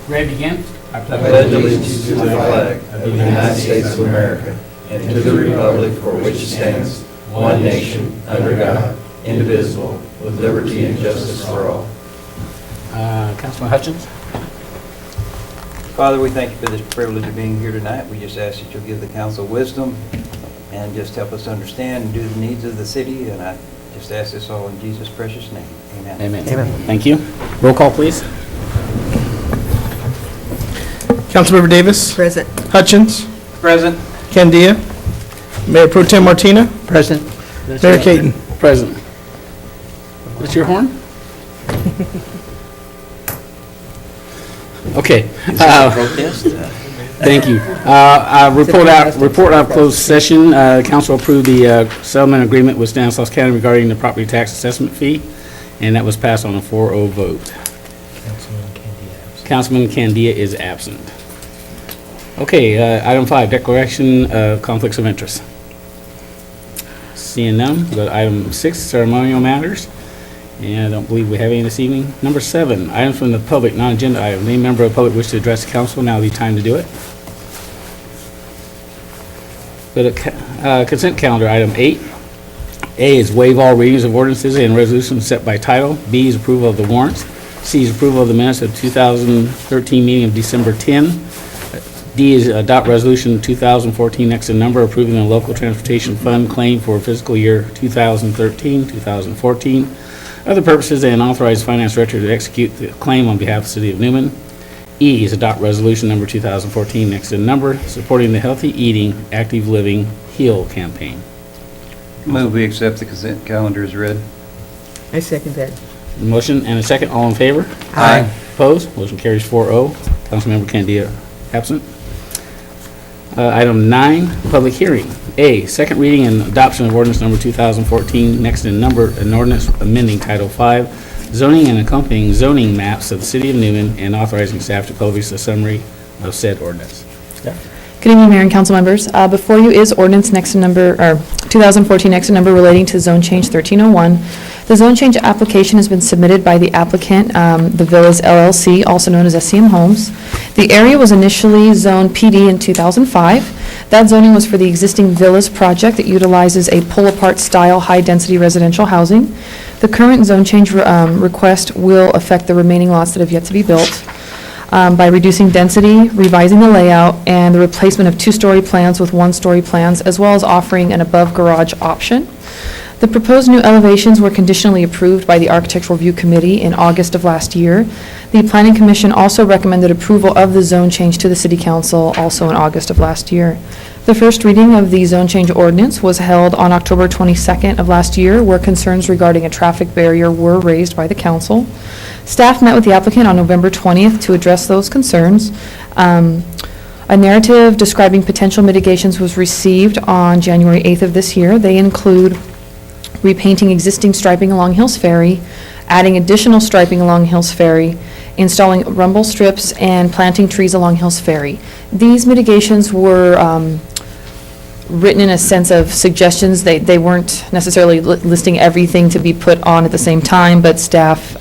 Ready to begin? I pledge allegiance to the flag of the United States of America and to the republic for which it stands, one nation, under God, indivisible, with liberty and justice for all. Councilman Hutchins? Father, we thank you for this privilege of being here tonight. We just ask that you'll give the council wisdom and just help us understand and do the needs of the city. And I just ask this all in Jesus' precious name. Amen. Amen. Amen. Thank you. Roll call, please. Councilmember Davis. Present. Hutchins. Present. Candia. Mayor Pro Tem Martina. Present. Mayor Caton. Present. What's your horn? Okay. Protest? Thank you. Report out closed session. Council approved the settlement agreement with Stanislaus County regarding the property tax assessment fee, and that was passed on a 4-0 vote. Councilman Candia is absent. Okay, item 5, declaration of conflicts of interest. Seeing none, go to item 6, ceremonial matters. And I don't believe we have any this evening. Number 7, items from the public, non-agenda item. Any member of the public wish to address the council, now would be time to do it. Go to consent calendar, item 8. A is waive all readings of ordinances and resolutions set by title. B is approval of the warrants. C is approval of the minutes of 2013 meeting of December 10. D is adopt resolution 2014 next in number approving the local transportation fund claim for fiscal year 2013-2014. Other purposes, and authorize finance director to execute the claim on behalf of the city of Newman. E is adopt resolution number 2014 next in number supporting the Healthy Eating, Active Living, HEAL campaign. Move we accept the consent calendar as read. I second that. Motion and a second. All in favor? Aye. Opposed? Motion carries 4-0. Councilmember Candia absent. Item 9, public hearing. A, second reading and adoption of ordinance number 2014, next in number, an ordinance amending Title 5, zoning and accompanying zoning maps of the city of Newman, and authorizing staff to publish a summary of said ordinance. Good evening, Mayor and council members. Before you is ordinance next in number, or 2014 next in number relating to zone change 1301. The zone change application has been submitted by the applicant, the Villas LLC, also known as SCM Homes. The area was initially zoned PD in 2005. That zoning was for the existing Villas project that utilizes a pull-apart style high-density residential housing. The current zone change request will affect the remaining lots that have yet to be built by reducing density, revising the layout, and the replacement of 2-story plans with 1-story plans, as well as offering an above garage option. The proposed new elevations were conditionally approved by the Architectural Review Committee in August of last year. The Planning Commission also recommended approval of the zone change to the City Council also in August of last year. The first reading of the zone change ordinance was held on October 22nd of last year, where concerns regarding a traffic barrier were raised by the council. Staff met with the applicant on November 20th to address those concerns. A narrative describing potential mitigations was received on January 8th of this year. They include repainting existing striping along Hills Ferry, adding additional striping along Hills Ferry, installing rumble strips, and planting trees along Hills Ferry. These mitigations were written in a sense of suggestions. They weren't necessarily listing everything to be put on at the same time, but staff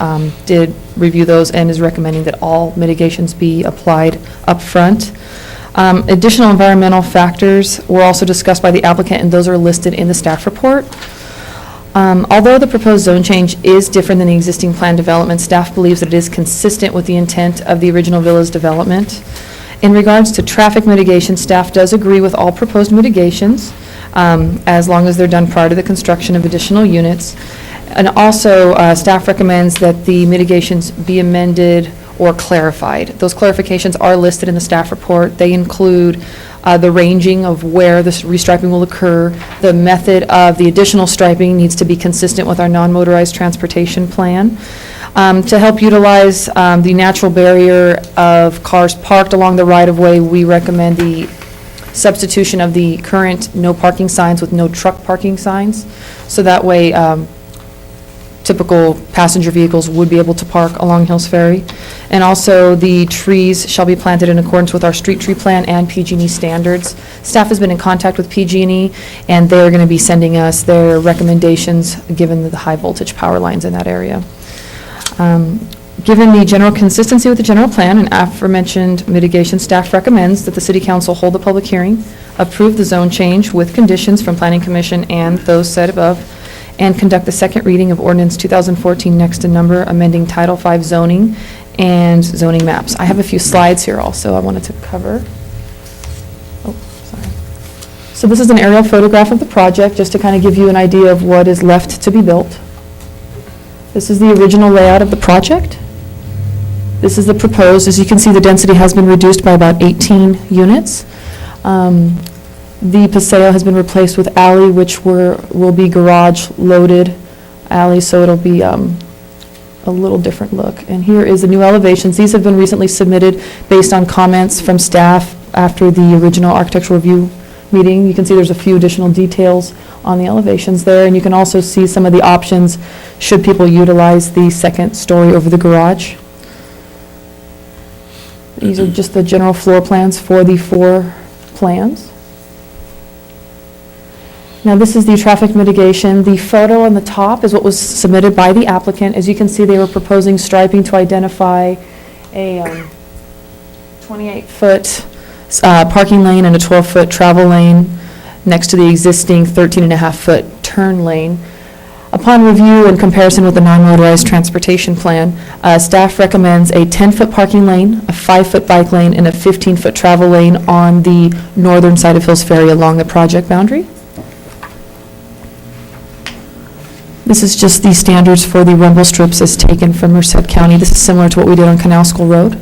did review those and is recommending that all mitigations be applied up front. Additional environmental factors were also discussed by the applicant, and those are listed in the staff report. Although the proposed zone change is different than the existing planned development, staff believes that it is consistent with the intent of the original Villas development. In regards to traffic mitigation, staff does agree with all proposed mitigations, as long as they're done prior to the construction of additional units. And also, staff recommends that the mitigations be amended or clarified. Those clarifications are listed in the staff report. They include the ranging of where this restriping will occur. The method of the additional striping needs to be consistent with our non-motorized transportation plan. To help utilize the natural barrier of cars parked along the right-of-way, we recommend the substitution of the current no parking signs with no truck parking signs. So that way, typical passenger vehicles would be able to park along Hills Ferry. And also, the trees shall be planted in accordance with our street tree plan and PG&E standards. Staff has been in contact with PG&E, and they're going to be sending us their recommendations given the high voltage power lines in that area. Given the general consistency with the general plan and aforementioned mitigation, staff recommends that the city council hold a public hearing, approve the zone change with conditions from planning commission and those said above, and conduct the second reading of ordinance 2014 next to number, amending Title V zoning and zoning maps. I have a few slides here also I wanted to cover. Oh, sorry. So this is an aerial photograph of the project, just to kind of give you an idea of what is left to be built. This is the original layout of the project. This is the proposed. As you can see, the density has been reduced by about 18 units. The paseo has been replaced with alley, which will be garage-loaded alley, so it'll be a little different look. And here is the new elevations. These have been recently submitted based on comments from staff after the original architectural review meeting. You can see there's a few additional details on the elevations there, and you can also see some of the options should people utilize the second story over the garage. These are just the general floor plans for the 4 plans. Now, this is the traffic mitigation. The photo on the top is what was submitted by the applicant. As you can see, they were proposing striping to identify a 28-foot parking lane and a 12-foot travel lane next to the existing 13.5-foot turn lane. Upon review and comparison with the non-motorized transportation plan, staff recommends a 10-foot parking lane, a 5-foot bike lane, and a 15-foot travel lane on the northern side of Hills Ferry along the project boundary. This is just the standards for the rumble strips as taken from Merced County. This is similar to what we did on Canal School Road.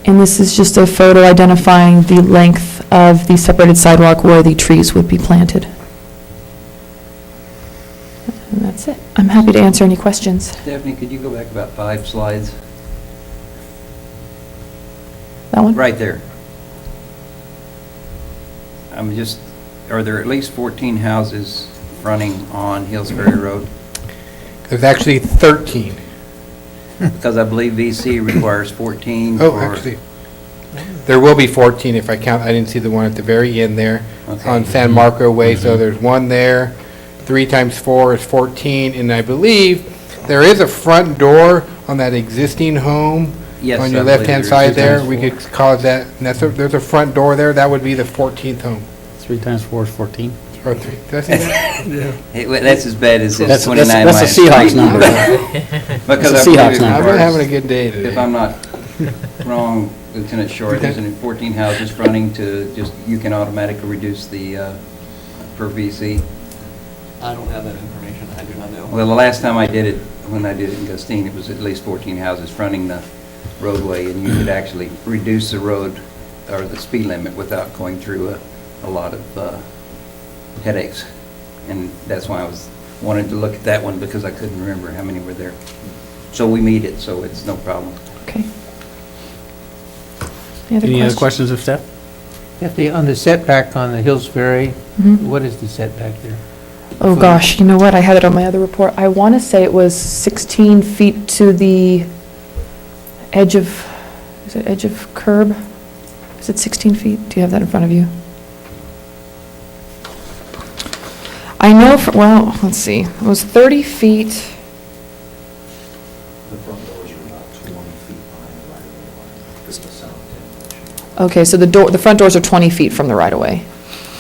And this is just a photo identifying the length of the separated sidewalk where the trees would be planted. And that's it. I'm happy to answer any questions. Stephanie, could you go back about 5 slides? That one? Right there. Are there at least 14 houses fronting on Hills Ferry Road? There's actually 13. Because I believe VC requires 14. Oh, actually, there will be 14 if I count. I didn't see the one at the very end there Okay. on San Marco Way. So there's one there. 3 times 4 is 14. And I believe there is a front door on that existing home Yes, on your I believe left-hand there side is. there. We could call it that. And there's a front door there. That would be the 14th home. 3 times 4 is 14. Or 3. Did I say that? That's as bad as this That's 29 that's lines. the Seahawks number. Because That's I a believe Seahawks it number. I've been requires- having a good day today. If I'm not wrong, Lieutenant Short, there's 14 houses fronting to just, you can automatically reduce the, per VC. I don't have that information, I do not know. Well, the last time I did it, when I did it in Gustine, it was at least 14 houses fronting the roadway, and you could actually reduce the road, or the speed limit, without going through a lot of headaches. And that's why I wanted to look at that one, because I couldn't remember how many were there. So we meet it, so it's no problem. Okay. Any other questions of staff? On the setback on the Hills Ferry, Mhm. what is the setback there? Oh, gosh, you know what? I had it on my other report. I want to say it was 16 feet to the edge of, is it edge of curb? Is it 16 feet? Do you have that in front of you? I know, well, let's see. It was 30 feet. The front doors are about 20 feet behind the right-of-way line. This is the south end. Okay, so the front doors are 20 feet from the right-of-way.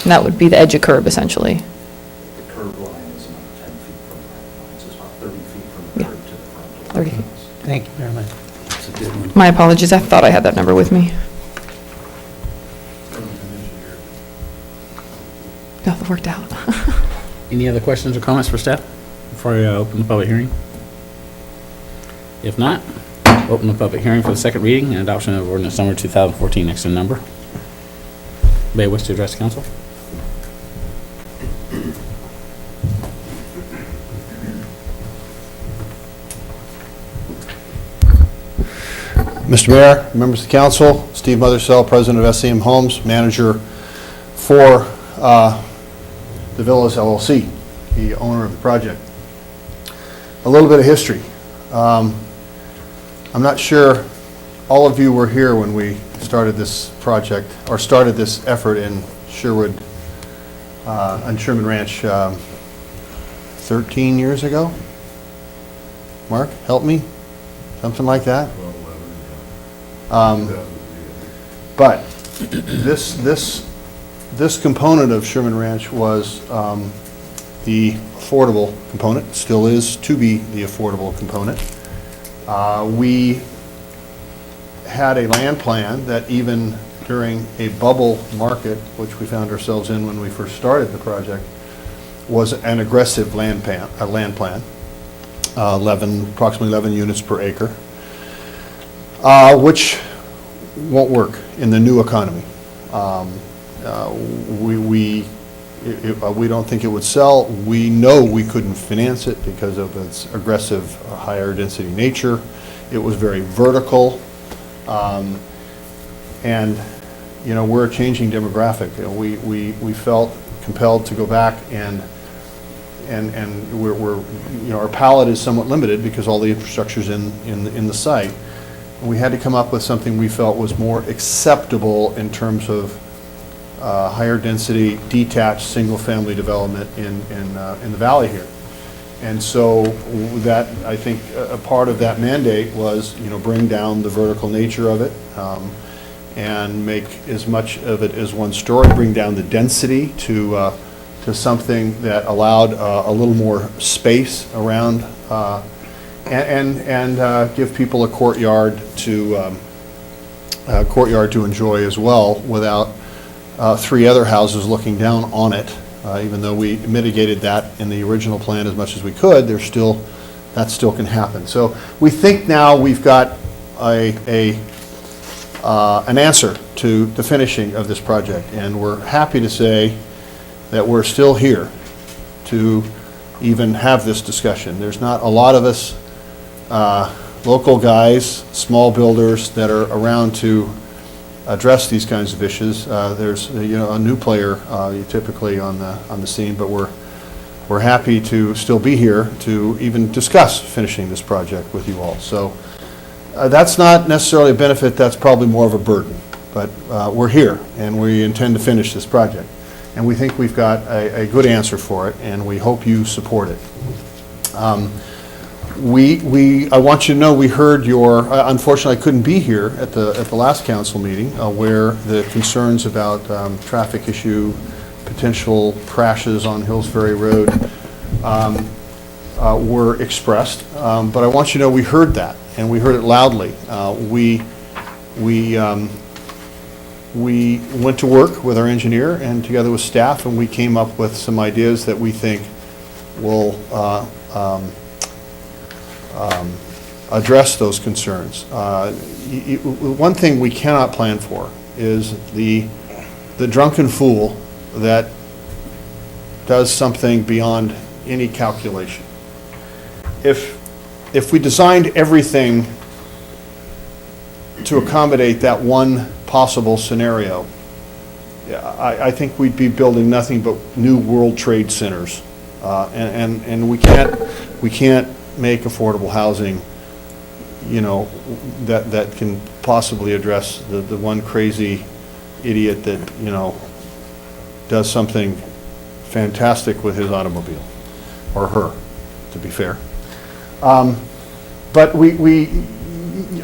And that would be the edge of curb, essentially. The curb line is about 10 feet from the right-of-way line, so it's about 30 feet from the Yeah. curb to the front door. 30 feet. Thank you very much. It's a good one. My apologies, I thought I had that number with me. No, it worked out. Any other questions or comments for staff before I open the public hearing? If not, open the public hearing for the second reading and adoption of ordinance number 2014 next in number. May wish to address the council? Mr. Mayor, members of the council, Steve Mothersell, President of SCM Homes, manager for the Villas LLC, the owner of the project. A little bit of history. I'm not sure all of you were here when we started this project, or started this effort in Sherwood, on Sherman Ranch 13 years ago. Mark, help me? Something like that? But this component of Sherman Ranch was the affordable component, still is to be the affordable component. We had a land plan that even during a bubble market, which we found ourselves in when we first started the project, was an aggressive land plan, approximately 11 units per acre, which won't work in the new economy. We don't think it would sell. We know we couldn't finance it because of its aggressive, higher density nature. It was very vertical. And, you know, we're a changing demographic. You know, we felt compelled to go back and we're you know, our palette is somewhat limited because all the infrastructure's in the site. And we had to come up with something we felt was more acceptable in terms of higher density, detached, single-family development in the valley here. And so that, I think, a part of that mandate was, you know, bring down the vertical nature of it and make as much of it as one story, bring down the density to something that allowed a little more space around and give people a courtyard to enjoy as well without three other houses looking down on it. Even though we mitigated that in the original plan as much as we could, that still can happen. So we think now we've got an answer to the finishing of this project, and we're happy to say that we're still here to even have this discussion. There's not a lot of us local guys, small builders that are around to address these kinds of issues. There's you know, a new player typically on the scene, but we're happy to still be here to even discuss finishing this project with you all. So that's not necessarily a benefit, that's probably more of a burden, but we're here and we intend to finish this project. And we think we've got a good answer for it, and we hope you support it. I want you to know we heard your, unfortunately I couldn't be here at the last council meeting where the concerns about traffic issue, potential crashes on Hills Ferry Road were expressed. But I want you to know we heard that, and we heard it loudly. We went to work with our engineer and together with staff, and we came up with some ideas that we think will address those concerns. One thing we cannot plan for is the drunken fool that does something beyond any calculation. If we designed everything to accommodate that one possible scenario, I think we'd be building nothing but new World Trade Centers, and we can't make affordable housing, you know, that can possibly address the one crazy idiot that, you know, does something fantastic with his automobile, or her, to be fair. But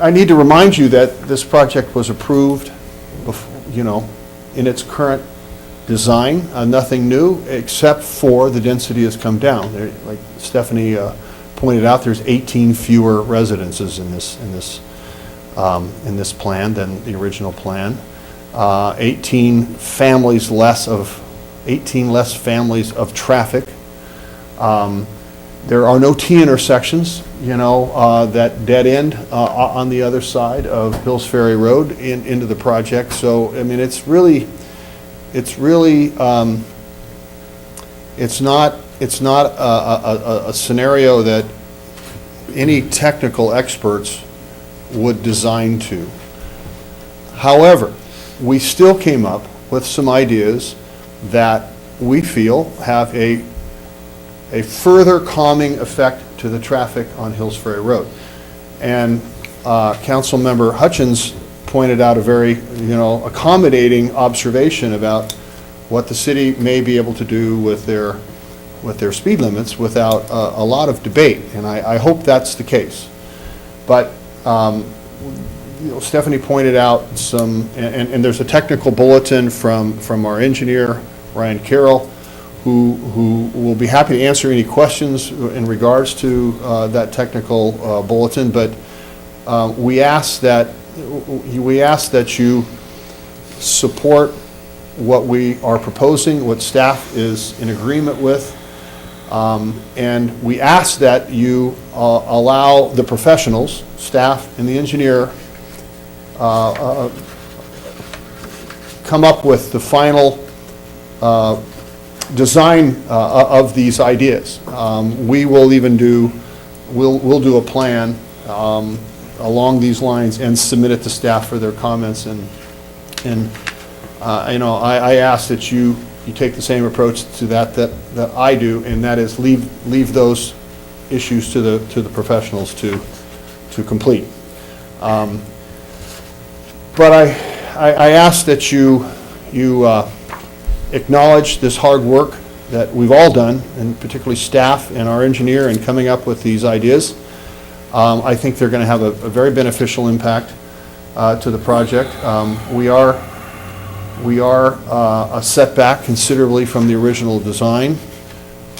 I need to remind you that this project was approved, you know, in its current design, nothing new except for the density has come down. Like Stephanie pointed out, there's 18 fewer residences in this plan than the original plan. 18 less families of traffic. There are no T-intersections, you know, that dead end on the other side of Hills Ferry Road into the project. So, I mean, it's not a scenario that any technical experts would design to. However, we still came up with some ideas that we feel have a further calming effect to the traffic on Hills Ferry Road. And Council Member Hutchins pointed out a very, you know, accommodating observation about what the city may be able to do with their with their speed limits without a lot of debate, and I hope that's the case. But Stephanie pointed out some, and there's a technical bulletin from our engineer, Ryan Carroll, who will be happy to answer any questions in regards to that technical bulletin. But we ask that you support what we are proposing, what staff is in agreement with, and we ask that you allow the professionals, staff and the engineer, come up with the final design of these ideas. We will even we'll do a plan along these lines and submit it to staff for their comments, and I ask that you take the same approach to that I do, and that is leave those issues to the professionals to complete. But I ask that you acknowledge this hard work that we've all done, and particularly staff and our engineer, in coming up with these ideas. I think they're going to have a very beneficial impact to the project. We are a setback considerably from the original design.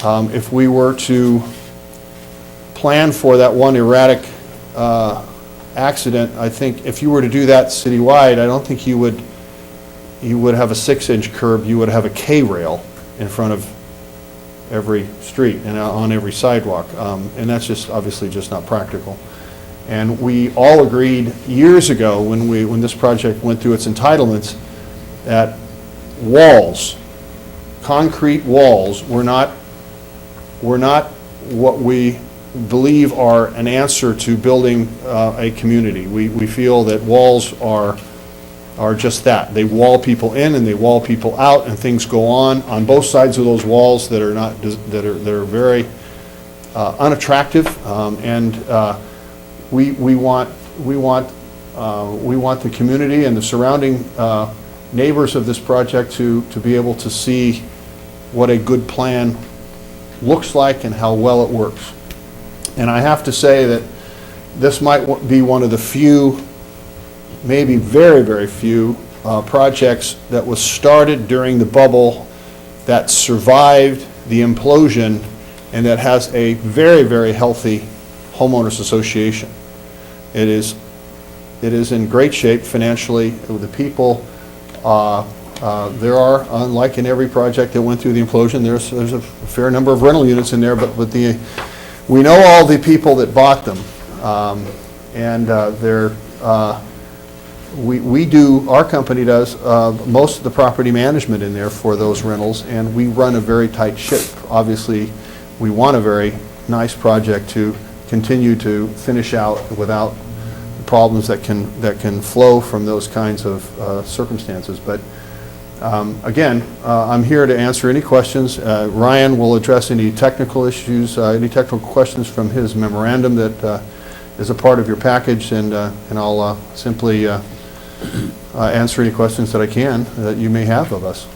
If we were to plan for that one erratic accident, I think if you were to do that citywide, I don't think you would have a 6-inch curb. You would have a K-rail in front of every street and on every sidewalk, and that's just obviously just not practical. And we all agreed years ago when this project went through its entitlements that walls, concrete walls, were not what we believe are an answer to building a community. We feel that walls are just that. They wall people in and they wall people out, and things go on both sides of those walls that are very unattractive. We want the community and the surrounding neighbors of this project to be able to see what a good plan looks like and how well it works. And I have to say that this might be one of the few, maybe very, very few projects that was started during the bubble that survived the implosion and that has a very, very healthy homeowners association. It is in great shape financially. The people, there are, unlike in every project that went through the implosion, there's a fair number of rental units in there, but we know all the people that bought them, and our company does most of the property management in there for those rentals, and we run a very tight ship. Obviously, we want a very nice project to continue to finish out without problems that can flow from those kinds of circumstances. But again, I'm here to answer any questions. Ryan will address any technical issues, any technical questions from his memorandum that is a part of your package, and I'll simply answer any questions that I can that you may have of us.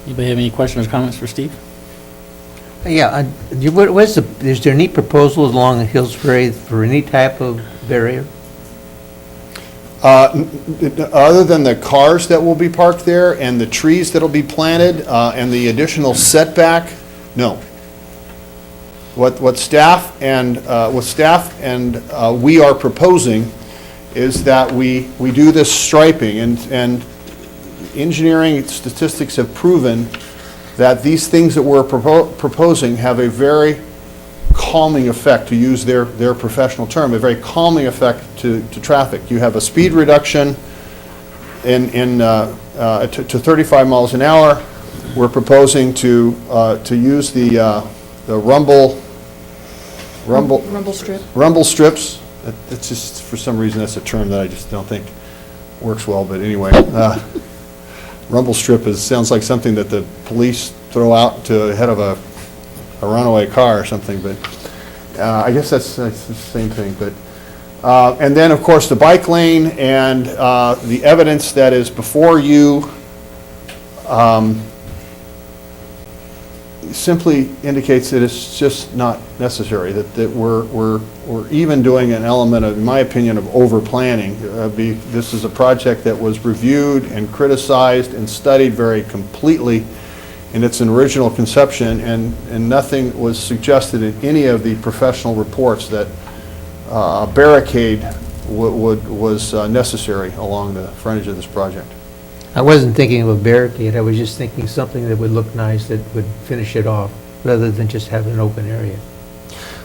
Anybody have any questions or comments for Steve? Yeah, is there any proposals along the Hills Ferry for any type of barrier? Other than the cars that will be parked there and the trees that'll be planted and the additional setback, no. What staff and we are proposing is that we do this striping, and engineering statistics have proven that these things that we're proposing have a very calming effect, to use their professional term, a very calming effect to traffic. You have a speed reduction to 35 miles an hour. We're proposing to use the rumble strips. It's just, for some reason, that's a term that I just don't think works well, but anyway. Rumble strip sounds like something that the police throw out to ahead of a runaway car or something, but I guess that's the same thing. But and then, of course, the bike lane and the evidence that is before you simply indicates that it's just not necessary, that we're even doing an element of, in my opinion, of over-planning. This is a project that was reviewed and criticized and studied very completely in its original conception, and nothing was suggested in any of the professional reports that a barricade was necessary along the frontage of this project. I wasn't thinking of a barricade, I was just thinking something that would look nice, that would finish it off, rather than just have an open area.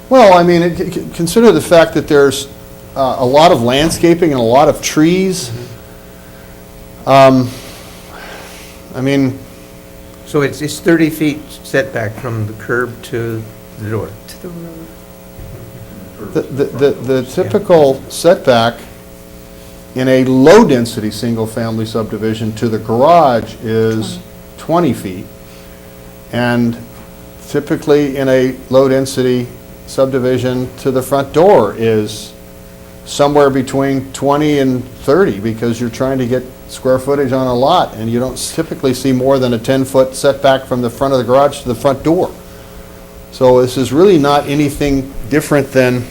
Well, I mean, consider the fact that there's a lot of landscaping and a lot of trees. I mean, So it's 30 feet setback from the curb to the door. To the road. the typical setback in a low-density single-family subdivision to the garage is 20 feet. And typically in a low-density subdivision to the front door is somewhere between 20 and 30, because you're trying to get square footage on a lot, and you don't typically see more than a 10-foot setback from the front of the garage to the front door. So this is really not anything different than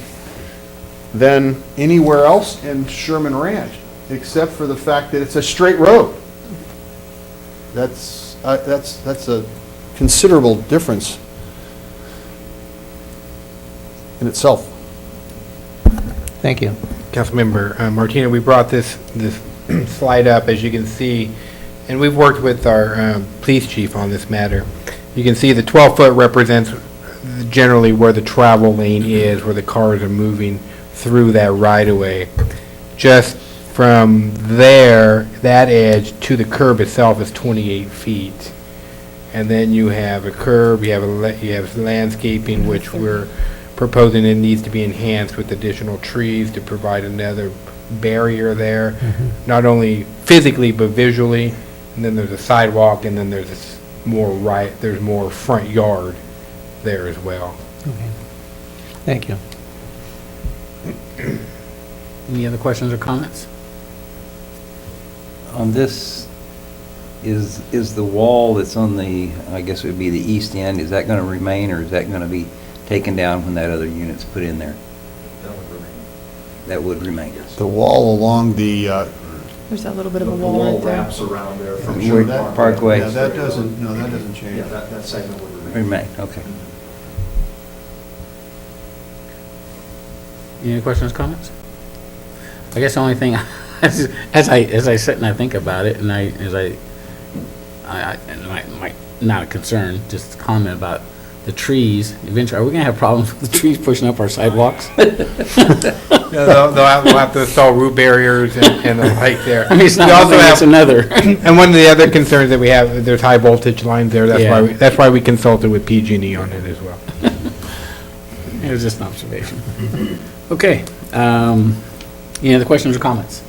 anywhere else in Sherman Ranch, except for the fact that it's a straight road. That's a considerable difference in itself. Thank you. Councilmember Martina, we brought this slide up, as you can see, and we've worked with our police chief on this matter. You can see the 12-foot represents generally where the travel lane is, where the cars are moving through that right-of-way. Just from there, that edge to the curb itself is 28 feet. And then you have a curb, you have landscaping, which we're proposing it needs to be enhanced with additional trees to provide another barrier there, not only physically but visually. And then there's a sidewalk, and then there's more front yard there as well. Okay. Thank you. Any other questions or comments? On this, is the wall that's on the, I guess it would be the east end, is that going to remain, or is that going to be taken down when that other unit's put in there? That would remain. That would remain. The wall along the There's that little bit of a The wall right there. wraps around there from Where Sherman that Parkway. Parkway. yeah, that doesn't change. Yeah, that segment would remain. Remain, okay. Any questions, comments? I guess the only thing, as I sit and I think about it, and I might not a concern, just a comment about the trees. Eventually, are we gonna have problems with the trees pushing up our sidewalks? They'll have to install root barriers and the like there. I mean, it's not We one also thing, have- it's another. And one of the other concerns that we have, there's high voltage lines there. Yeah. That's why we consulted with PG&E on it as well. It was just an observation. Okay, any other questions or comments?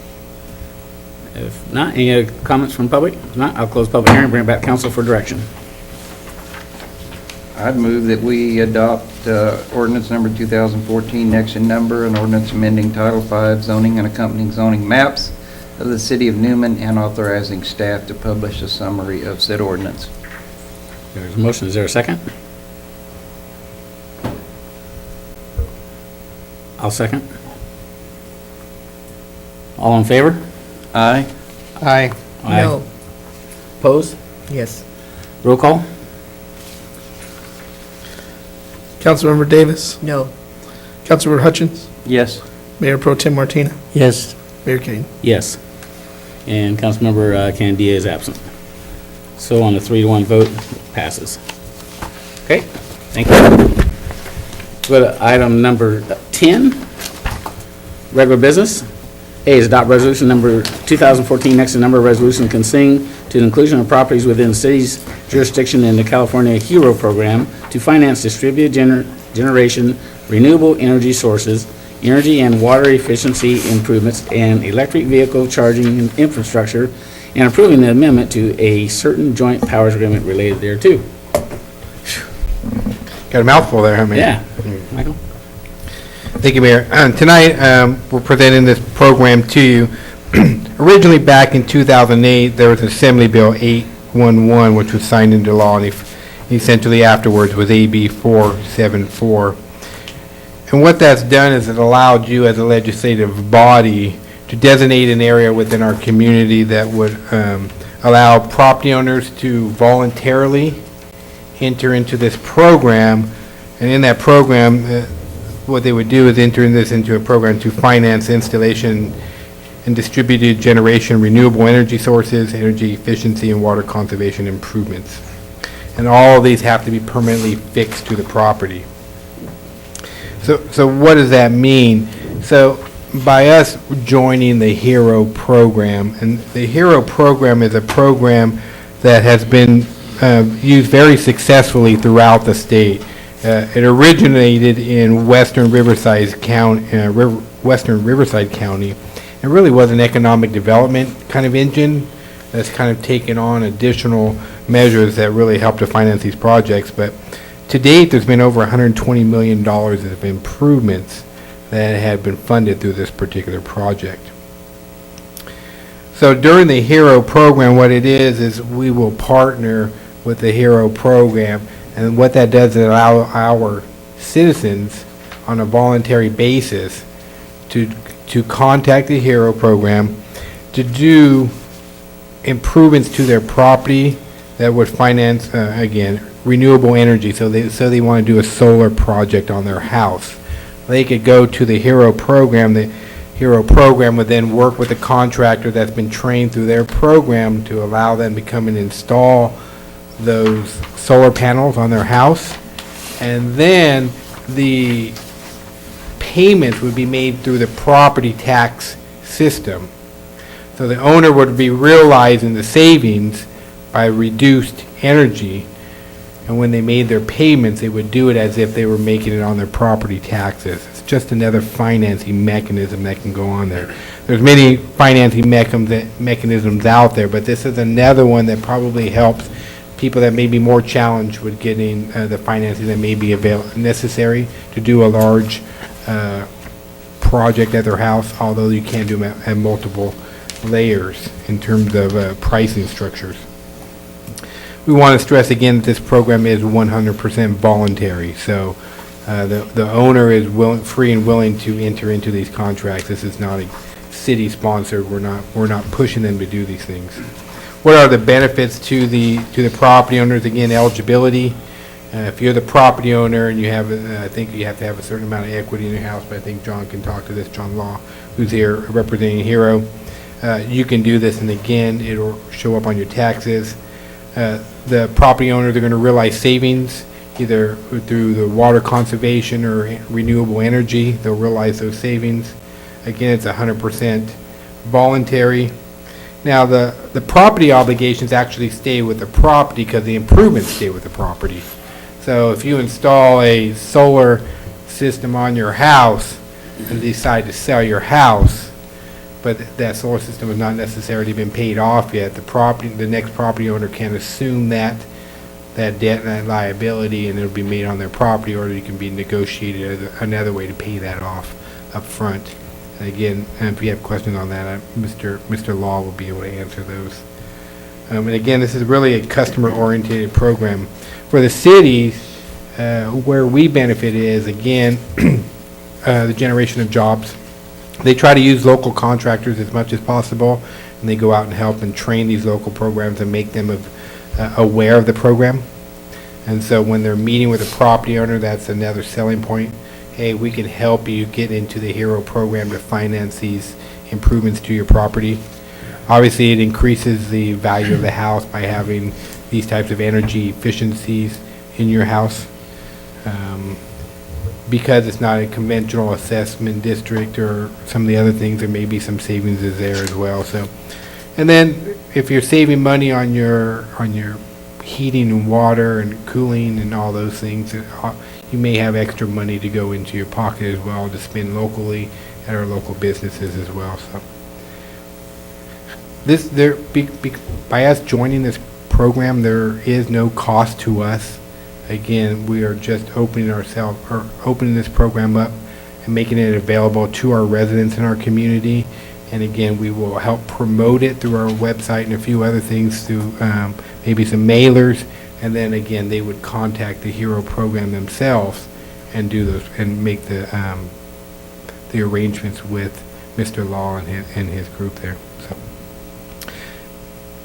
If not, any other comments from public? If not, I'll close public hearing, bring it back to council for direction. I'd move that we adopt ordinance number 2014, next in number, an ordinance amending Title V zoning and accompanying zoning maps of the city of Newman, and authorizing staff to publish a summary of said ordinance. There's a motion, is there a second? I'll second. All in favor? Aye. Aye. No. Opposed? Yes. Roll call? Councilmember Davis, No. Councilmember Hutchins, Yes. Mayor Pro Tem Martina, Yes. Mayor Kane. Yes. And Councilmember Candia is absent. So on a 3-to-1 vote, passes. Okay, thank you. Go to item number 10, regular business. A is adopt resolution number 2014, next in number, resolution consenting to the inclusion of properties within the city's jurisdiction in the California HERO program to finance distributed generation, renewable energy sources, energy and water efficiency improvements, and electric vehicle charging infrastructure, and approving the amendment to a certain joint powers agreement related thereto. Got a mouthful there, huh, Mayor? Yeah, Michael? Thank you, Mayor. Tonight, we're presenting this program to you. Originally, back in 2008, there was Assembly Bill 811, which was signed into law, and essentially afterwards with AB 474. And what that's done is it allowed you as a legislative body to designate an area within our community that would allow property owners to voluntarily enter into this program. And in that program, what they would do is enter into a program to finance installation and distributed generation, renewable energy sources, energy efficiency, and water conservation improvements. And all of these have to be permanently fixed to the property. So what does that mean? So by us joining the HERO program, and the HERO program is a program that has been used very successfully throughout the state. It originated in Western Riverside County. It really was an economic development kind of engine that's kind of taken on additional measures that really help to finance these projects. But to date, there's been over $120 million of improvements that have been funded through this particular project. So during the HERO program, what it is we will partner with the HERO program, and what that does is allow our citizens on a voluntary basis to contact the HERO program to do improvements to their property that would finance, again, renewable energy. So they want to do a solar project on their house. They could go to the HERO program. The HERO program would then work with a contractor that's been trained through their program to allow them to come and install those solar panels on their house. And then the payments would be made through the property tax system. So the owner would be realizing the savings by reduced energy, and when they made their payments, they would do it as if they were making it on their property taxes. It's just another financing mechanism that can go on there. There's many financing mechanisms out there, but this is another one that probably helps people that may be more challenged with getting the financing that may be necessary to do a large project at their house, although you can do them at multiple layers in terms of pricing structures. We want to stress again that this program is 100% voluntary, so the owner is free and willing to enter into these contracts. This is not a city sponsored. We're not pushing them to do these things. What are the benefits to the property owners? Again, eligibility. If you're the property owner and you have, I think you have to have a certain amount of equity in your house, but I think John can talk to this, John Law, who's here representing HERO. You can do this, and again, it'll show up on your taxes. The property owners are going to realize savings either through the water conservation or renewable energy. They'll realize those savings. Again, it's 100% voluntary. Now, the property obligations actually stay with the property because the improvements stay with the property. So if you install a solar system on your house and decide to sell your house, but that solar system has not necessarily been paid off yet, the next property owner can assume that debt and that liability, and it'll be made on their property, or it can be negotiated another way to pay that off up front. And again, if you have questions on that, Mr. Law will be able to answer those. And again, this is really a customer-oriented program. For the cities, where we benefit is, again, the generation of jobs. They try to use local contractors as much as possible, and they go out and help and train these local programs and make them aware of the program. And so when they're meeting with a property owner, that's another selling point. Hey, we can help you get into the HERO program to finance these improvements to your property. Obviously, it increases the value of the house by having these types of energy efficiencies in your house. Because it's not a conventional assessment district or some of the other things, there may be some savings there as well. So, and then if you're saving money on your heating and water and cooling and all those things, you may have extra money to go into your pocket as well to spend locally at our local businesses as well. So, by us joining this program, there is no cost to us. Again, we are just opening this program up and making it available to our residents in our community. And again, we will help promote it through our website and a few other things through maybe some mailers And then again, they would contact the HERO program themselves and do those, and make the arrangements with Mr. Law and his group there. So,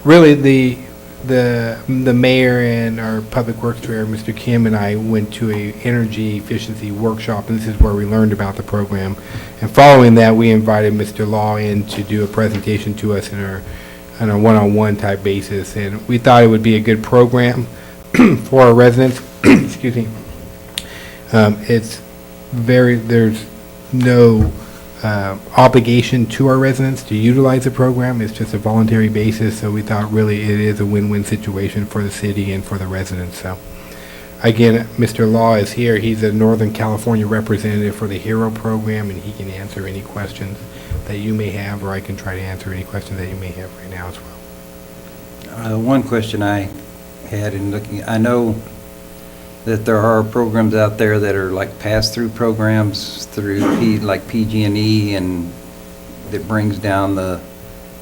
really, the mayor and our public works director, Mr. Kim, and I went to a energy efficiency workshop, and this is where we learned about the program. And following that, we invited Mr. Law in to do a presentation to us on a one-on-one type basis, and we thought it would be a good program for our residents. Excuse me. There's no obligation to our residents to utilize the program. It's just a voluntary basis, so we thought really it is a win-win situation for the city and for the residents. So again, Mr. Law is here. He's a Northern California representative for the HERO program, and he can answer any questions that you may have, or I can try to answer any questions that you may have right now as well. One question I had in looking, I know that there are programs out there that are like pass-through programs through like PG&E, and that brings down the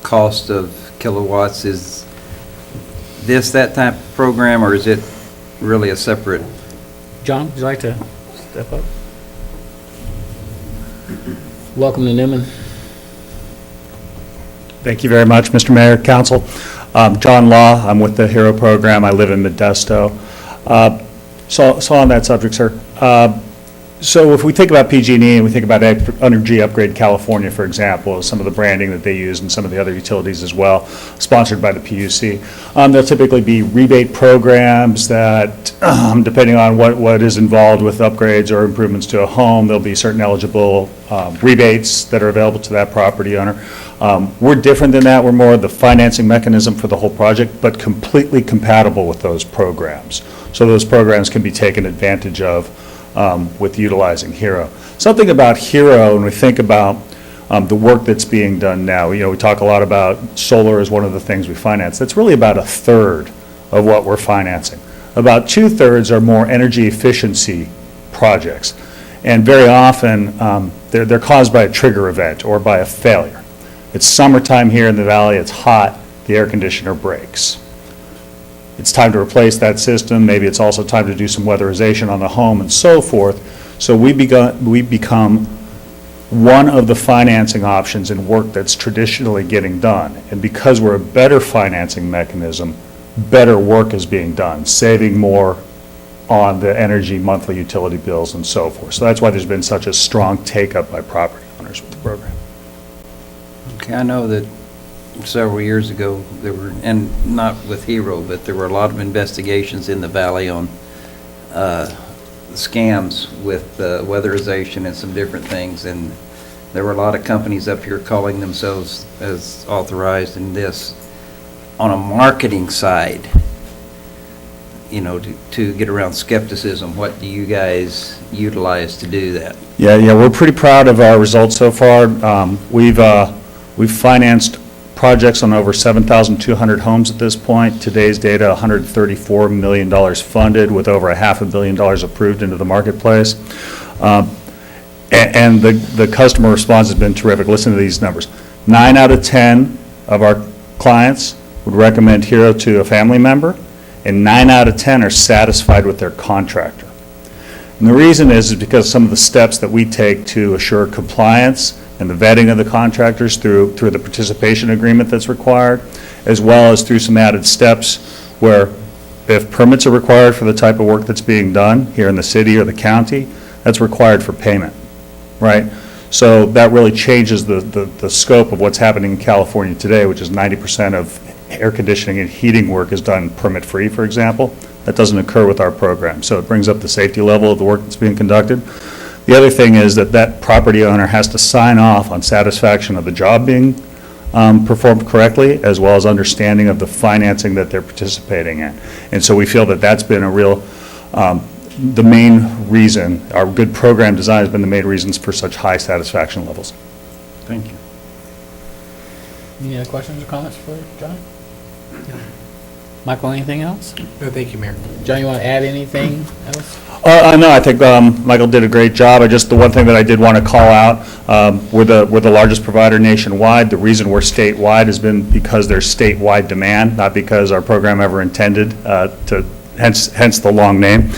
cost of kilowatts. Is this that type of program, or is it really a separate? John, would you like to step up? Welcome to Newman. Thank you very much, Mr. Mayor, Council. John Law, I'm with the HERO program. I live in Modesto. So on that subject, sir, so if we think about PG&E and we think about Energy Upgrade California, for example, some of the branding that they use and some of the other utilities as well, sponsored by the PUC, there'll typically be rebate programs that, depending on what is involved with upgrades or improvements to a home, there'll be certain eligible rebates that are available to that property owner. We're different than that. We're more the financing mechanism for the whole project, but completely compatible with those programs. So those programs can be taken advantage of with utilizing HERO. Something about HERO, when we think about the work that's being done now, we talk a lot about solar as one of the things we finance. That's really about 1/3 of what we're financing. About 2/3 are more energy efficiency projects. And very often, they're caused by a trigger event or by a failure. It's summertime here in the valley, it's hot, the air conditioner breaks. It's time to replace that system. Maybe it's also time to do some weatherization on the home and so forth. So we become one of the financing options in work that's traditionally getting done. And because we're a better financing mechanism, better work is being done, saving more on the energy monthly utility bills and so forth. So that's why there's been such a strong take-up by property owners with the program. Okay, I know that several years ago, there were, and not with HERO, but there were a lot of investigations in the valley on scams with weatherization and some different things, and there were a lot of companies up here calling themselves as authorized in this. On a marketing side, to get around skepticism, what do you guys utilize to do that? Yeah, we're pretty proud of our results so far. We've financed projects on over 7,200 homes at this point. Today's data, $134 million funded with over $500 million approved into the marketplace. And the customer response has been terrific. Listen to these numbers. 9 out of 10 of our clients would recommend HERO to a family member, and 9 out of 10 are satisfied with their contractor. And the reason is because some of the steps that we take to assure compliance and the vetting of the contractors through the participation agreement that's required, as well as through some added steps where if permits are required for the type of work that's being done here in the city or the county, that's required for payment, right? So that really changes the scope of what's happening in California today, which is 90% of air conditioning and heating work is done permit-free, for example. That doesn't occur with our program. So it brings up the safety level of the work that's being conducted. The other thing is that property owner has to sign off on satisfaction of the job being performed correctly, as well as understanding of the financing that they're participating in. And so we feel that that's been a real, the main reason, our good program design has been the main reasons for such high satisfaction levels. Thank you. Any other questions or comments for John? Michael, anything else? No, thank you, Mayor. John, you want to add anything else? No, I think Michael did a great job. The one thing that I did want to call out, we're the largest provider nationwide. The reason we're statewide has been because there's statewide demand, not because our program ever intended to hence the long name.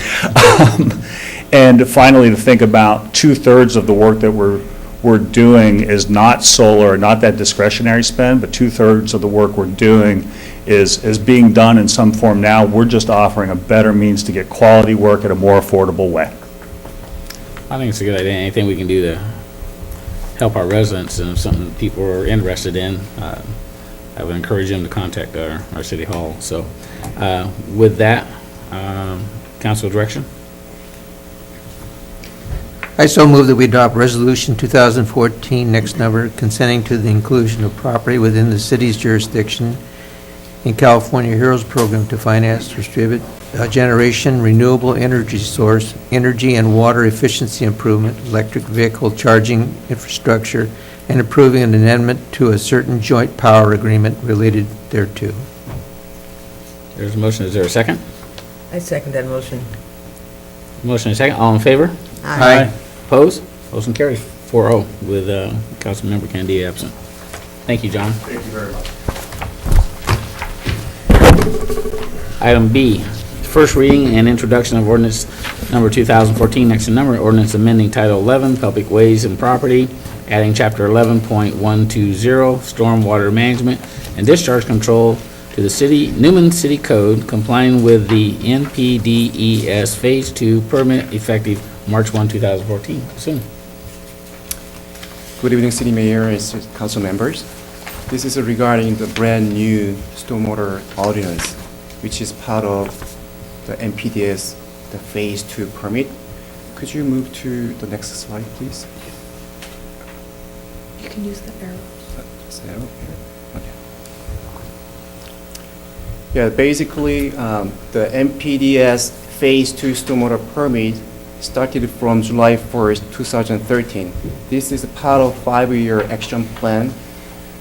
And finally, to think about 2/3 of the work that we're doing is not solar, not that discretionary spend, but 2/3 of the work we're doing is being done in some form now. We're just offering a better means to get quality work at a more affordable way. I think it's a good idea. Anything we can do to help our residents and if something people are interested in, I would encourage them to contact our city hall. So with that, council direction? I so move that we adopt Resolution 2014, next number, consenting to the inclusion of property within the city's jurisdiction in California Heroes Program to finance, distribute, generation, renewable energy source, energy and water efficiency improvement, electric vehicle charging infrastructure, and approving an amendment to a certain joint power agreement related thereto. There's a motion. Is there a second? I second that motion. Motion and a second. All in favor? Aye. Opposed? Motion carries 4-0 with Councilmember Kennedy absent. Thank you, John. Thank you very much. Item B, first reading and introduction of ordinance number 2014, next in number, ordinance amending Title 11, Public Ways and Property, adding Chapter 11.120, Stormwater Management and Discharge Control to the Newman City Code, complying with the Npdes Phase 2 permit effective March 1, 2014. Soon. Good evening, City Mayor and council members. This is regarding the brand-new stormwater ordinance, which is part of the Mpds, the Phase 2 permit. Could you move to the next slide, please? You can use the arrow. Just arrow here. Okay. Yeah, basically, the Mpds Phase 2 stormwater permit started from July 1st, 2013. This is part of 5-year action plan.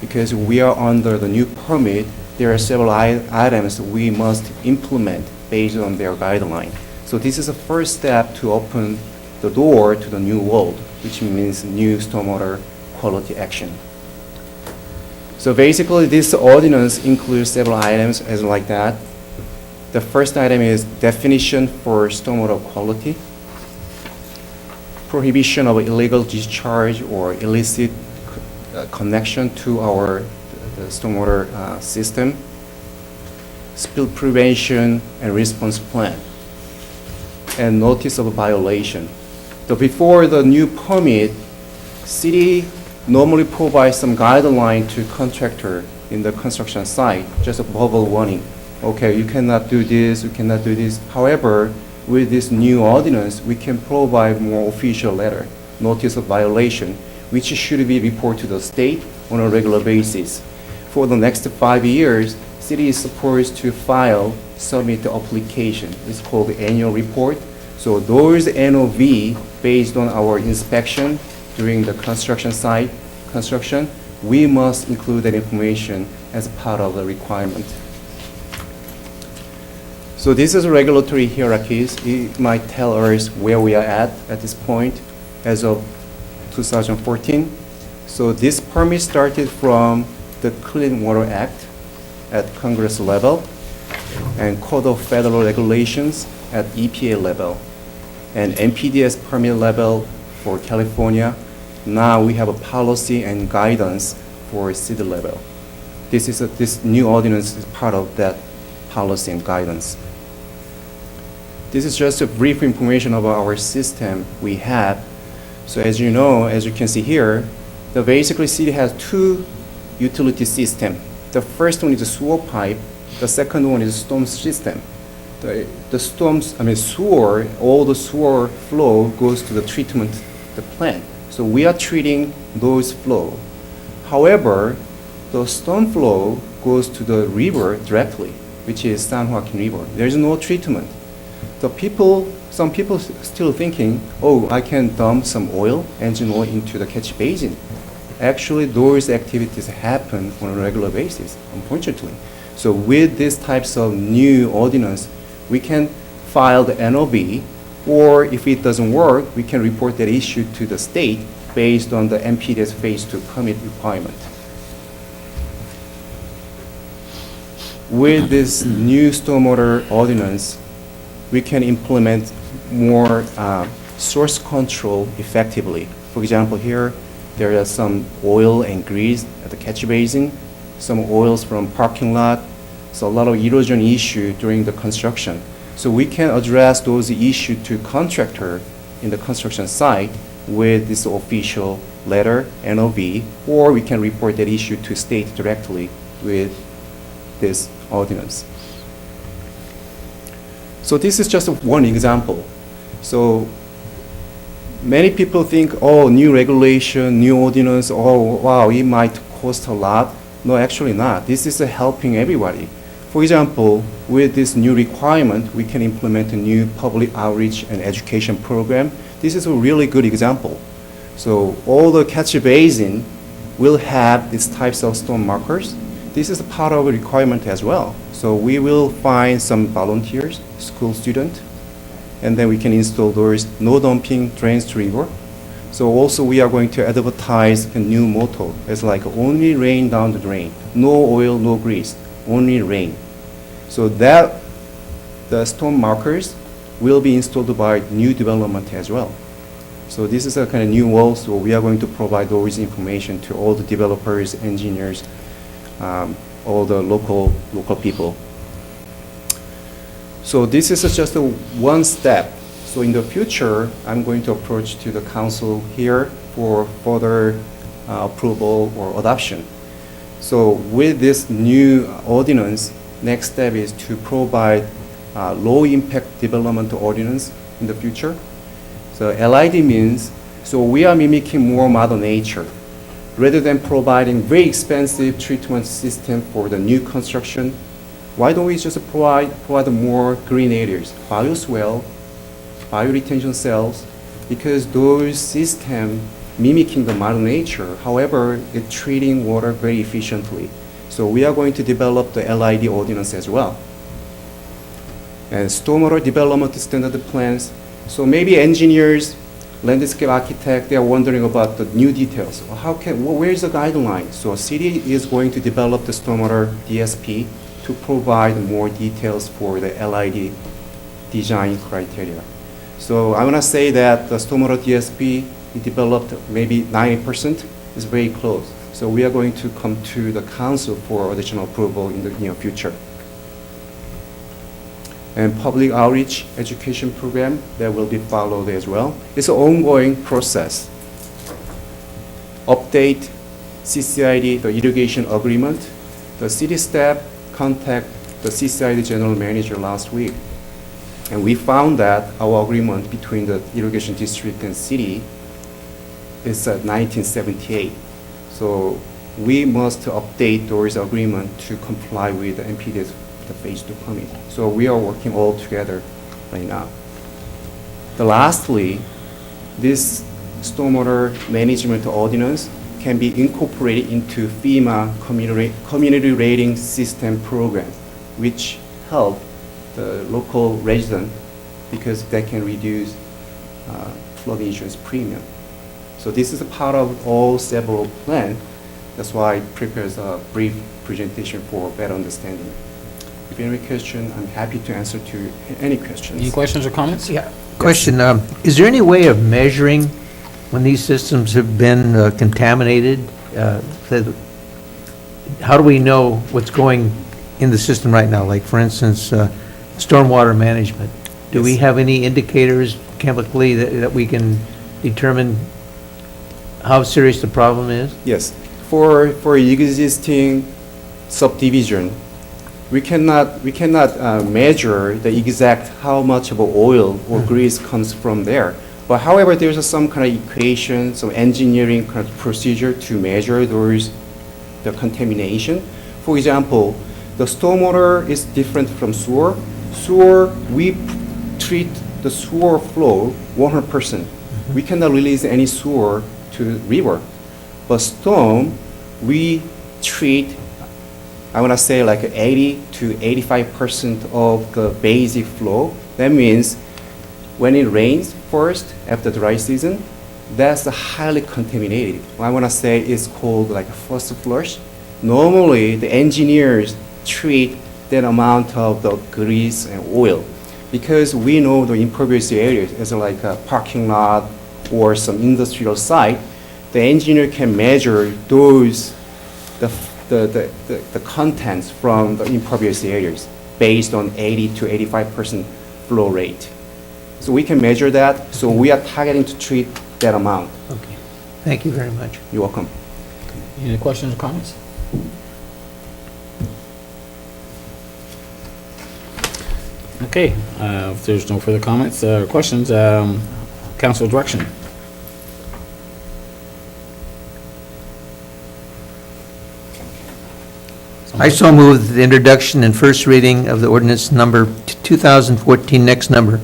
Because we are under the new permit, there are several items we must implement based on their guideline. So this is the first step to open the door to the new world, which means new stormwater quality action. So basically, this ordinance includes several items as like that. The first item is definition for stormwater quality, prohibition of illegal discharge or illicit connection to our the stormwater system, spill prevention and response plan, and notice of violation. So before the new permit, city normally provides some guideline to contractor in the construction site, just a verbal warning. Okay, you cannot do this, you cannot do this. However, with this new ordinance, we can provide more official letter, notice of violation, which should be reported to the state on a regular basis. For the next 5 years, city is supposed to submit the application. It's called the annual report. So those NOV, based on our inspection during the construction site construction, we must include that information as part of the requirement. So this is regulatory hierarchies. It might tell us where we are at this point as of 2014. So this permit started from the Clean Water Act at Congress level and Code of Federal Regulations at EPA level and Mpds permit level for California. Now we have a policy and guidance for city level. This new ordinance is part of that policy and guidance. This is just a brief information about our system we have. So as you know, as you can see here, the basically city has 2 utility systems. The first one is a sewer pipe. The second one is a storm system. The sewer, all the sewer flow goes to the treatment, the plant. So we are treating those flow. However, the storm flow goes to the river directly, which is San Joaquin River. There is no treatment. Some people still thinking, oh, I can dump some engine oil into the catch basin. Actually, those activities happen on a regular basis, unfortunately. So with these types of new ordinance, we can file the NOV, or if it doesn't work, we can report that issue to the state based on the Mpdes Phase 2 permit requirement. With this new stormwater ordinance, we can implement more source control effectively. For example, here, there are some oil and grease at the catch basin, some oils from parking lot, so a lot of erosion issue during the construction. So we can address those issues to contractor in the construction site with this official letter, NOV, or we can report that issue to state directly with this ordinance. So this is just one example. So many people think, oh, new regulation, new ordinance, oh, wow, it might cost a lot. No, actually not. This is helping everybody. For example, with this new requirement, we can implement a new public outreach and education program. This is a really good example. So all the catch basin will have these types of storm markers. This is a part of a requirement as well. So we will find some volunteers, school students, and then we can install those no dumping drains to river. So also we are going to advertise a new motto. It's like only rain down the drain. No oil, no grease, only rain. So that the storm markers will be installed by new development as well. So this is a kind of new wall, so we are going to provide those information to all the developers, engineers, all the local people. So this is just one step. So in the future, I'm going to approach to the council here for further approval or adoption. So with this new ordinance, next step is to provide low impact development ordinance in the future. So LID means, so we are mimicking more Mother Nature. Rather than providing very expensive treatment system for the new construction, why don't we just provide more green areas, bioswale, bioretention cells, because those systems mimicking the Mother Nature, however, it's treating water very efficiently. So we are going to develop the LID ordinance as well. And stormwater development standard plans. So maybe engineers, landscape architect, they are wondering about the new details. Where is the guideline? So a city is going to develop the stormwater DSP to provide more details for the LID design criteria. So I want to say that the stormwater DSP we developed maybe 90% is very close. So we are going to come to the council for additional approval in the near future. And public outreach education program that will be followed as well. It's an ongoing process. Update CCID, the irrigation agreement. The city staff contact the CCID general manager last week. And we found that our agreement between the irrigation district and city is 1978. So we must update those agreement to comply with the Mpdes, the phase 2 permit. So we are working all together right now. Lastly, this stormwater management ordinance can be incorporated into Fema community rating system program, which help the local resident because they can reduce flood insurance premium. So this is a part of all several plans. That's why I prepared a brief presentation for better understanding. If you have any question, I'm happy to answer to any questions. Any questions or comments? Yeah. Question, is there any way of measuring when these systems have been contaminated? How do we know what's going in the system right now? Like, for instance, stormwater management. Do we have any indicators chemically that we can determine how serious the problem is? Yes. For existing subdivision, we cannot measure the exact how much of oil or grease comes from there. But however, there's some kind of equation, some engineering kind of procedure to measure the contamination. For example, the stormwater is different from sewer. Sewer, we treat the sewer flow 100%. We cannot release any sewer to river. But storm, we treat, I want to say like 80 to 85% of the basic flow. That means when it rains first after the dry season, that's highly contaminated. I want to say it's called like first flush. Normally, the engineers treat that amount of the grease and oil. because we know the impervious areas as like a parking lot or some industrial site, the engineer can measure those, the contents from the impervious areas based on 80 to 85% flow rate. So we can measure that, so we are targeting to treat that amount. Okay. Thank you very much. You're welcome. Any questions or comments? Okay, if there's no further comments or questions, council direction. I so move the introduction and first reading of the ordinance number 2014, next number,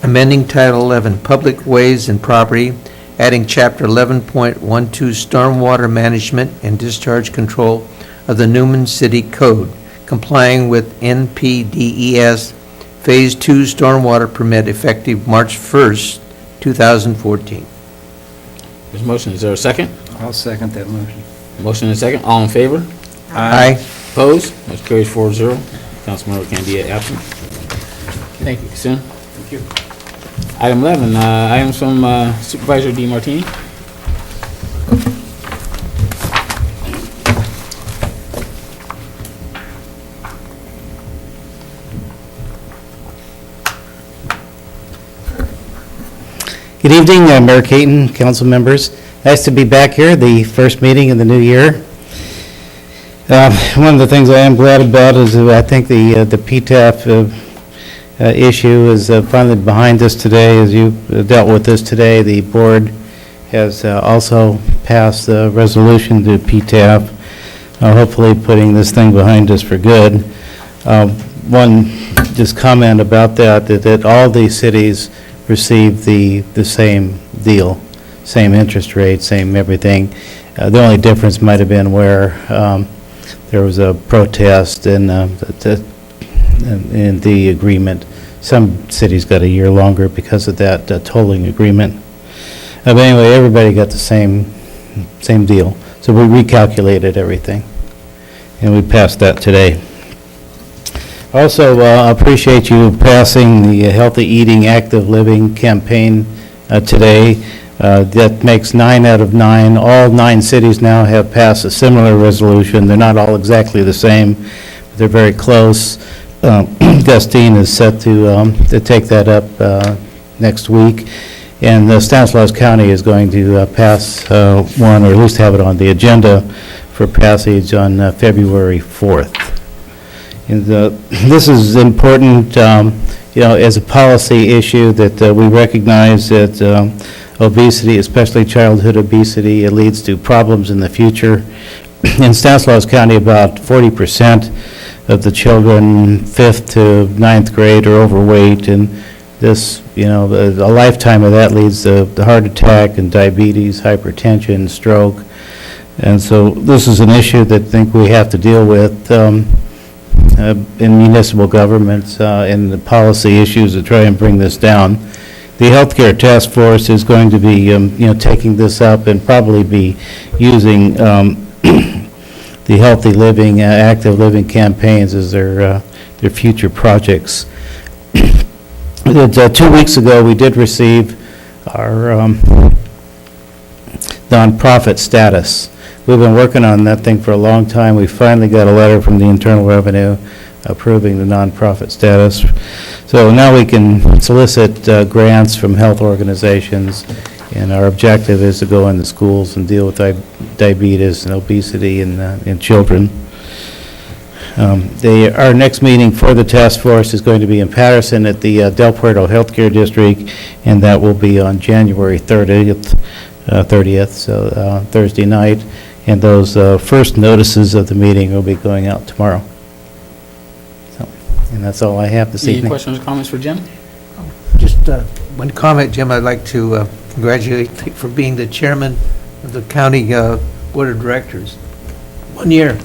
amending Title 11, Public Ways and Property, adding Chapter 11.12, Stormwater Management and Discharge Control of the Newman City Code, complying with Npdes Phase 2 Stormwater Permit effective March 1st, 2014. There's a motion, is there a second? I'll second that motion. Motion and a second, all in favor? Aye. Opposed? Motion carries 4-0. Councilmember Candia absent. Thank you, Kasim. Thank you. Item 11, items from Supervisor DeMartini. Good evening, Mayor Caton, council members. Nice to be back here, the first meeting in the new year. One of the things I am glad about is that I think the PTAF issue is finally behind us today. As you dealt with this today, the board has also passed the resolution to PTAF, hopefully putting this thing behind us for good. One just comment about that all these cities receive the same deal, same interest rate, same everything. The only difference might have been where there was a protest in the agreement. Some cities got a year longer because of that tolling agreement. But anyway, everybody got the same deal. So we recalculated everything, and we passed that today. Also, appreciate you passing the Healthy Eating, Active Living campaign today. That makes 9 out of 9. All 9 cities now have passed a similar resolution. They're not all exactly the same, but they're very close. Gustine is set to take that up next week, and Stanislaus County is going to pass one, or at least have it on the agenda for passage on February 4th. And this is important, as a policy issue that we recognize that obesity, especially childhood obesity, it leads to problems in the future. In Stanislaus County, about 40% of the children 5th to 9th grade are overweight, and this, a lifetime of that leads to the heart attack and diabetes, hypertension, stroke. And so this is an issue that I think we have to deal with in municipal governments and the policy issues to try and bring this down. The Healthcare Task Force is going to be, taking this up and probably be using the Healthy Living, Active Living campaigns as their future projects. 2 weeks ago, we did receive our nonprofit status. We've been working on that thing for a long time. We finally got a letter from the Internal Revenue approving the nonprofit status. So now we can solicit grants from health organizations, and our objective is to go into schools and deal with diabetes and obesity in children. Our next meeting for the task force is going to be in Patterson at the Del Puerto Healthcare District, and that will be on January 30th, so Thursday night. And those first notices of the meeting will be going out tomorrow. And that's all I have this evening. Any questions or comments for Jim? Just one comment, Jim. I'd like to congratulate you for being the chairman of the county board of directors. 1 year.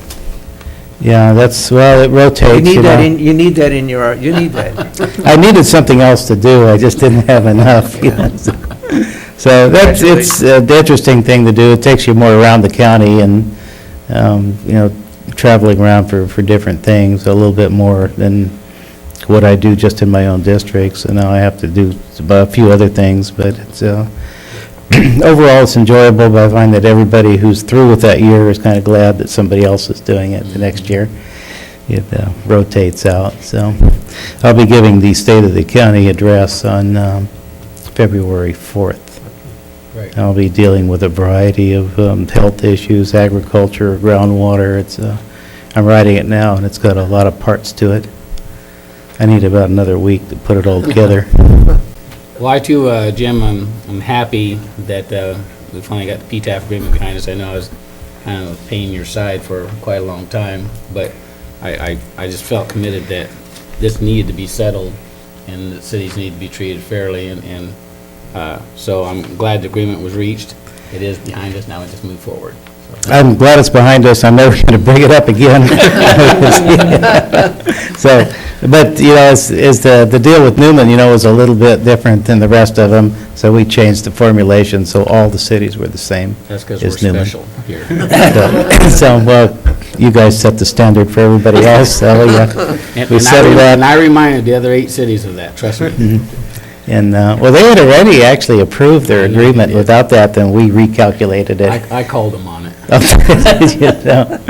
Yeah, it rotates. You need that in your, you need that. I needed something else to do. I just didn't have enough. So it's the interesting thing to do. It takes you more around the county and, traveling around for different things, a little bit more than what I do just in my own district, so now I have to do a few other things, but it's, overall, it's enjoyable, but I find that everybody who's through with that year is kind of glad that somebody else is doing it the next year. It rotates out, so I'll be giving the State of the County address on February 4th. Right. I'll be dealing with a variety of health issues, agriculture, groundwater. It's, I'm writing it now, and it's got a lot of parts to it. I need about another week to put it all together. Well, I too, Jim, I'm happy that we finally got the PTAF agreement behind us. I know I was kind of a pain in your side for quite a long time, but I just felt committed that this needed to be settled and the cities need to be treated fairly, and so I'm glad the agreement was reached. It is behind us, now we just move forward. I'm glad it's behind us. I'm never going to bring it up again. So, but, you know, the deal with Newman, you know, was a little bit different than the rest of them, so we changed the formulation, so all the cities were the same. That's because as we're Newman. special here. So, well, you guys set the standard for everybody else, so, yeah. We settled that. And I reminded the other 8 cities of that, trust me. And, well, they had already actually approved their agreement. Without that, then we recalculated it. I called them on it. You know.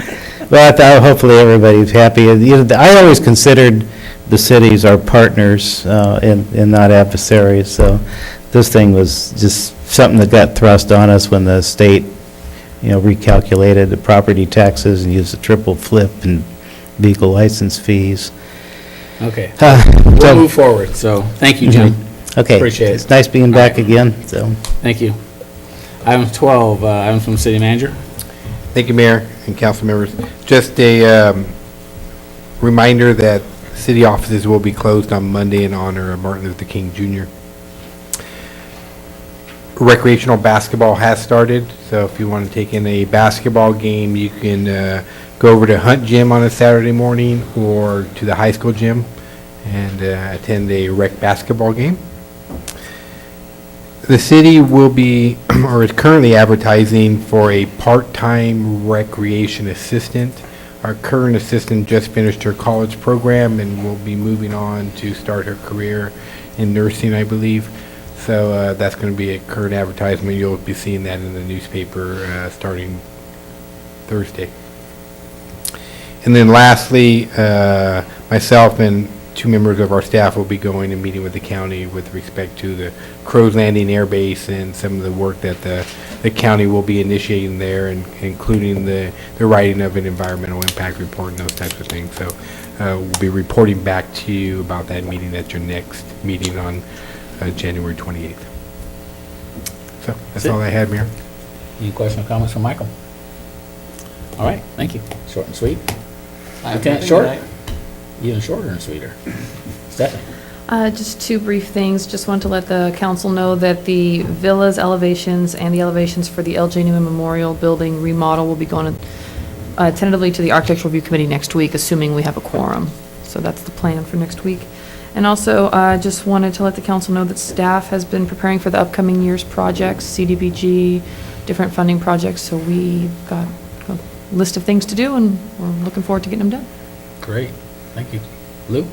Well, hopefully everybody's happy. You know, I always considered the cities our partners and not adversaries, so this thing was just something that got thrust on us when the state, you know, recalculated the property taxes and used a triple flip and vehicle license fees. Okay. So- We'll move forward, so thank you, Jim. Okay. Appreciate it. It's nice being back again, so. Thank you. Item 12, item from the city manager. Thank you, Mayor and council members. Just a reminder that city offices will be closed on Monday in honor of Martin Luther King Jr. Recreational basketball has started, so if you want to take in a basketball game, you can go over to Hunt Gym on a Saturday morning or to the high school gym and attend a rec basketball game. The city will be, or is currently advertising for a part-time recreation assistant. Our current assistant just finished her college program and will be moving on to start her career in nursing, I believe. So that's going to be a current advertisement. You'll be seeing that in the newspaper starting Thursday. And then lastly, myself and 2 members of our staff will be going and meeting with the county with respect to the Crow's Landing Air Base and some of the work that the county will be initiating there, and including the writing of an environmental impact report and those types of things. So we'll be reporting back to you about that meeting at your next meeting on January 28th. So that's all I had, Mayor. Any questions or comments from Michael? All right, thank you. Short and sweet. Lieutenant Short? Even shorter and sweeter. Stephanie? Just 2 brief things. Just want to let the council know that the villas elevations and the elevations for the LJ Newman Memorial Building remodel will be going tentatively to the Architectural Review Committee next week, assuming we have a quorum. So that's the plan for next week. And also, just wanted to let the council know that staff has been preparing for the upcoming year's projects, CDBG, different funding projects. So we've got a list of things to do, and we're looking forward to getting them done. Great, thank you. Lou?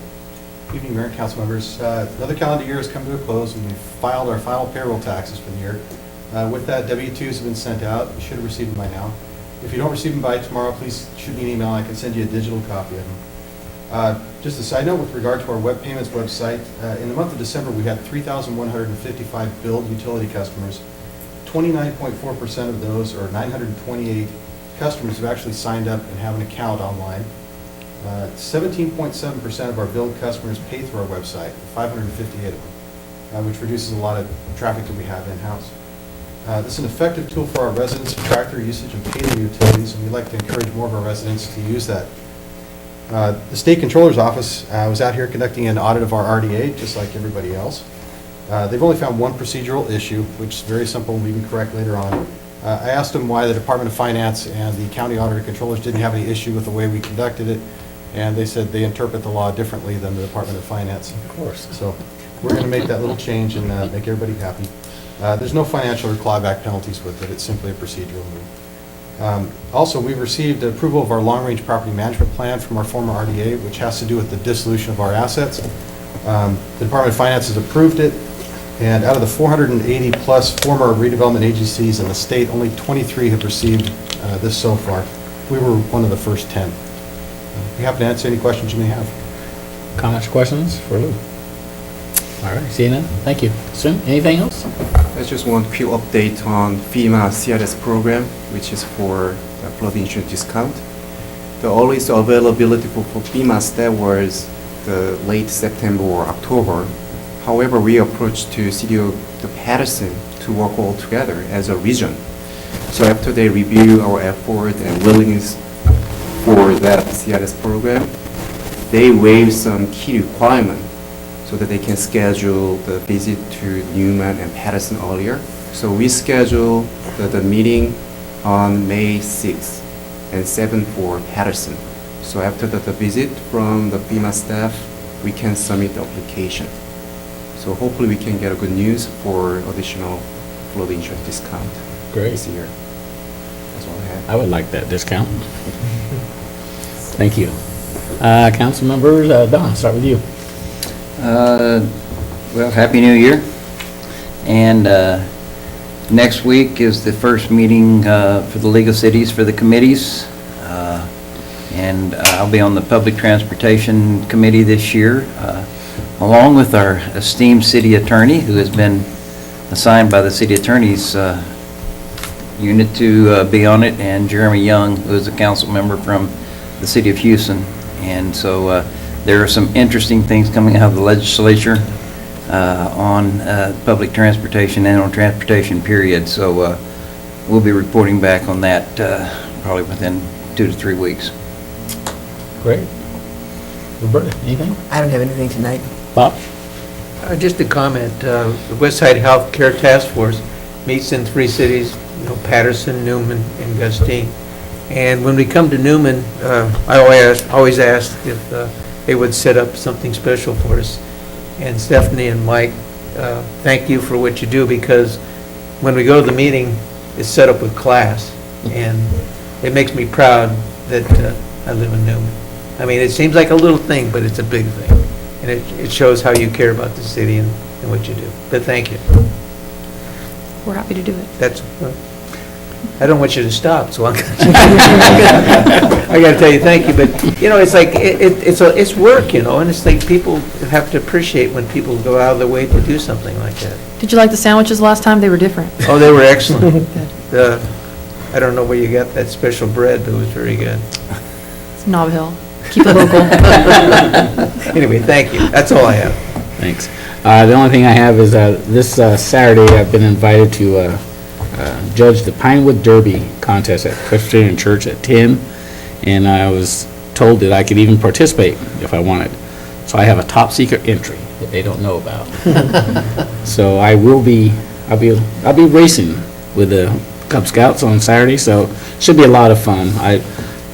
Good evening, Mayor and council members. Another calendar year has come to a close, and we've filed our final payroll taxes for the year. With that, W-2s have been sent out. You should have received them by now. If you don't receive them by tomorrow, please shoot me an email. I can send you a digital copy of them. Just a side note with regard to our web payments website, in the month of December, we had 3,155 billed utility customers. 29.4% of those, or 928 customers, have actually signed up and have an account online. 17.7% of our billed customers pay through our website, 558 of them, which reduces a lot of traffic that we have in-house. This is an effective tool for our residents to track their usage and pay their utilities, and we'd like to encourage more of our residents to use that. The State Controller's Office was out here conducting an audit of our RDA, just like everybody else. They've only found one procedural issue, which is very simple and we can correct later on. I asked them why the Department of Finance and the County Auditor Controllers didn't have any issue with the way we conducted it, and they said they interpret the law differently than the Department of Finance. Of course. So we're going to make that little change and make everybody happy. There's no financial or clawback penalties with it. It's simply a procedural move. Also, we received approval of our long-range property management plan from our former RDA, which has to do with the dissolution of our assets. The Department of Finance has approved it, and out of the 480-plus former redevelopment agencies in the state, only 23 have received this so far. We were one of the first 10. We happy to answer any questions you may have. Comments, questions for Lou? All right, seeing none, thank you. Sim, anything else? I just want a quick update on Fema CRS program, which is for flood insurance discount. The earliest availability for Fema staff was the late September or October. However, we approached to City of Patterson to work all together as a region. So after they review our effort and willingness for that CRS program, they waived some key requirements so that they can schedule the visit to Newman and Patterson earlier. So we scheduled the meeting on May 6th and 7th for Patterson. So after the visit from the FEMA staff, we can submit the application. So hopefully we can get a good news for additional flood insurance discount Great. this year. That's all I have. I would like that discount. Thank you. Council members, Don, start with you. Well, Happy New Year. And next week is the first meeting for the League of Cities for the committees. And I'll be on the Public Transportation Committee this year, along with our esteemed city attorney, who has been assigned by the city attorney's unit to be on it, and Jeremy Young, who is a council member from the city of Houston. And so there are some interesting things coming out of the legislature on public transportation and on transportation period. So we'll be reporting back on that probably within 2 to 3 weeks. Great. Roberta, anything? I don't have anything tonight. Bob? Just a comment, the West Side Health Care Task Force meets in 3 cities, Patterson, Newman, and Gustine. And when we come to Newman, I always ask if they would set up something special for us. And Stephanie and Mike, thank you for what you do, because when we go to the meeting, it's set up with class. And it makes me proud that I live in Newman. I mean, it seems like a little thing, but it's a big thing. And it shows how you care about the city and what you do. But thank you. We're happy to do it. That's, I don't want you to stop, so I got to tell you thank you. But, it's like, it's work, and it's like people have to appreciate when people go out of their way to do something like that. Did you like the sandwiches last time? They were different. Oh, they were excellent. I don't know where you got that special bread, but it was very good. It's Nob Hill. Keep it local. Anyway, thank you. That's all I have. Thanks. The only thing I have is this Saturday, I've been invited to judge the Pinewood Derby contest at Presbyterian Church at 10, and I was told that I could even participate if I wanted. So I have a top secret entry that they don't know about. So I'll be racing with the Cub Scouts on Saturday, so it should be a lot of fun.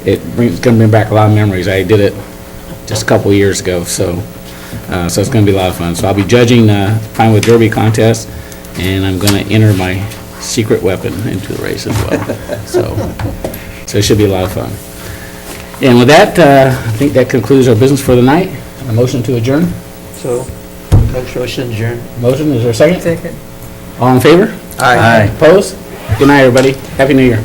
It's going to bring back a lot of memories. I did it just a couple of years ago, so it's going to be a lot of fun. So I'll be judging the Pinewood Derby contest, and I'm going to enter my secret weapon into the race as well. So it should be a lot of fun. And with that, I think that concludes our business for the night. A motion to adjourn? So, motion adjourned. Motion, is there a second? Second. All in favor? Aye. Opposed? Good night, everybody. Happy New Year.